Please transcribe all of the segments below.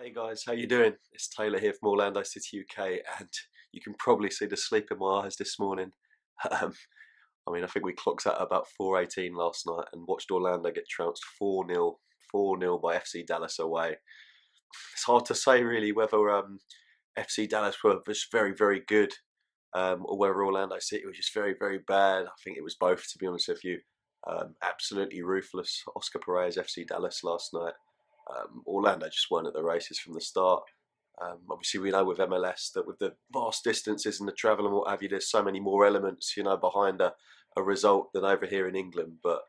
Hey guys, how you doing? It's Taylor here from Orlando City, UK, and you can probably see the sleep in my eyes this morning. Um, I think we clocked out about 4:18 last night and watched Orlando get trounced 4-0, 4-0 by FC Dallas away. It's hard to say really whether FC Dallas were just very, very good, or whether Orlando City was just very, very bad. I think it was both, to be honest with you. Absolutely ruthless Oscar Perez FC Dallas last night. Orlando just weren't at the races from the start. Obviously, we know with MLS that with the vast distances and the travel and what have you, there's so many more elements, behind a result than over here in England. But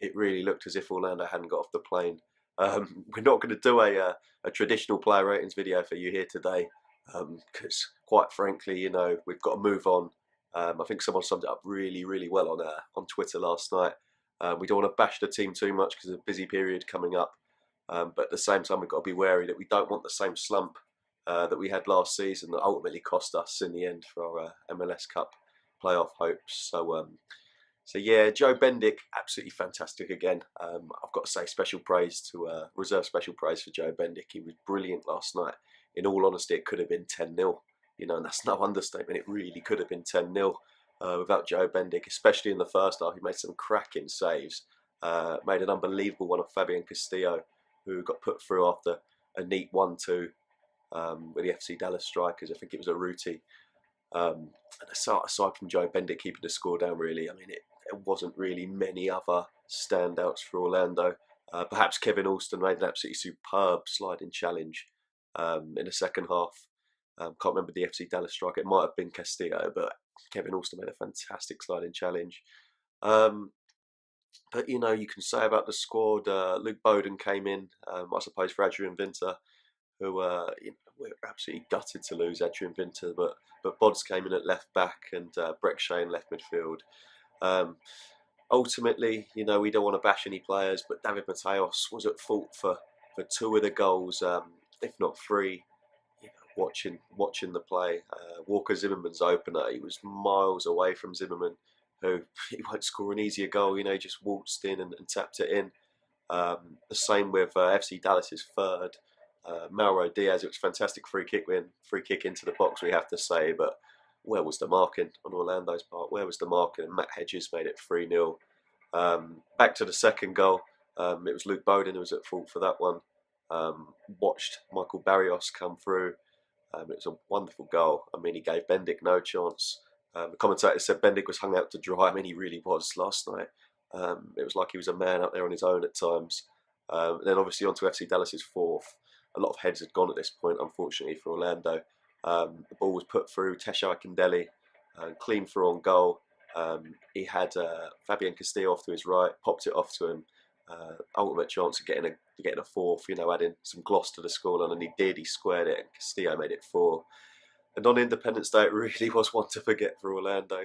it really looked as if Orlando hadn't got off the plane. We're not going to do a traditional player ratings video for you here today because, quite frankly, we've got to move on. I think someone summed it up really, really well on Twitter last night. We don't want to bash the team too much because of a busy period coming up. But at the same time, we've got to be wary that we don't want the same slump that we had last season that ultimately cost us in the end for our MLS Cup playoff hopes. So yeah, Joe Bendick, absolutely fantastic again. I've got to say reserve special praise for Joe Bendick. He was brilliant last night. In all honesty, it could have been 10-0, and that's no understatement. It really could have been 10-0 without Joe Bendick, especially in the first half. He made some cracking saves, made an unbelievable one of Fabian Castillo, who got put through after a neat 1-2 with the FC Dallas strikers. I think it was a Ruti. And aside from Joe Bendick keeping the score down, really, there wasn't really many other standouts for Orlando. Perhaps Kevin Alston made an absolutely superb sliding challenge in the second half. Can't remember the FC Dallas striker. It might have been Castillo, but Kevin Alston made a fantastic sliding challenge. But you can say about the squad. Luke Bowden came in, I suppose, for Adrian Vinter, who we're absolutely gutted to lose Adrian Vinter, but Bods came in at left back and Breck Shane left midfield. Ultimately, we don't want to bash any players, but David Mateos was at fault for two of the goals, if not three. Watching the play, Walker Zimmerman's opener, he was miles away from Zimmerman, who he won't score an easier goal. He just waltzed in and tapped it in. The same with FC Dallas's third, Mauro Diaz. It was a fantastic free kick into the box, we have to say, but where was the marking on Orlando's part? Where was the marking? And Matt Hedges made it 3-0. Back to the second goal. It was Luke Bowden who was at fault for that one. Watched Michael Barrios come through. It was a wonderful goal. He gave Bendick no chance. The commentator said Bendick was hung out to dry. He really was last night. It was like he was a man up there on his own at times. Then obviously on to FC Dallas's fourth. A lot of heads had gone at this point, unfortunately, for Orlando. The ball was put through Tesho Akindele, clean through on goal. He had Fabian Castillo off to his right, popped it off to him. Ultimate chance of getting a fourth, adding some gloss to the scoreline, and he did. He squared it, and Castillo made it 4. And on Independence Day, it really was one to forget for Orlando.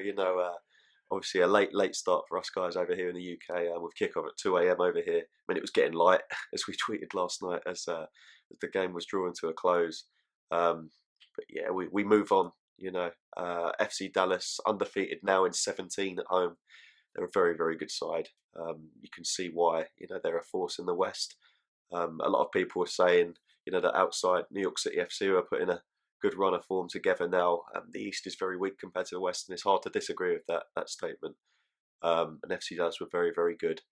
Obviously a late start for us guys over here in the UK, with kickoff at 2 a.m. over here. It was getting light, as we tweeted last night, as the game was drawing to a close. But yeah, we move on. FC Dallas undefeated now in 17 at home. They're a very, very good side. You can see why. They're a force in the West. A lot of people are saying, that outside New York City FC are putting a good run of form together now. The East is very weak compared to the West, and it's hard to disagree with that statement. And FC Dallas were very, very good.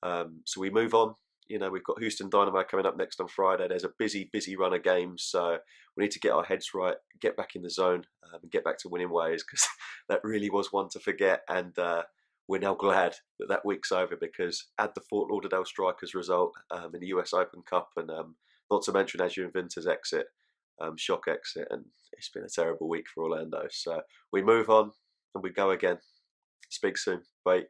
So we move on. We've got Houston Dynamo coming up next on Friday. There's a busy, busy run of games, so we need to get our heads right, get back in the zone, and get back to winning ways, because that really was one to forget. And we're now glad that week's over, because add the Fort Lauderdale Strikers result in the US Open Cup, and not to mention Adrian Vinter's exit, shock exit, and it's been a terrible week for Orlando. So we move on and we go again. Speak soon. Bye.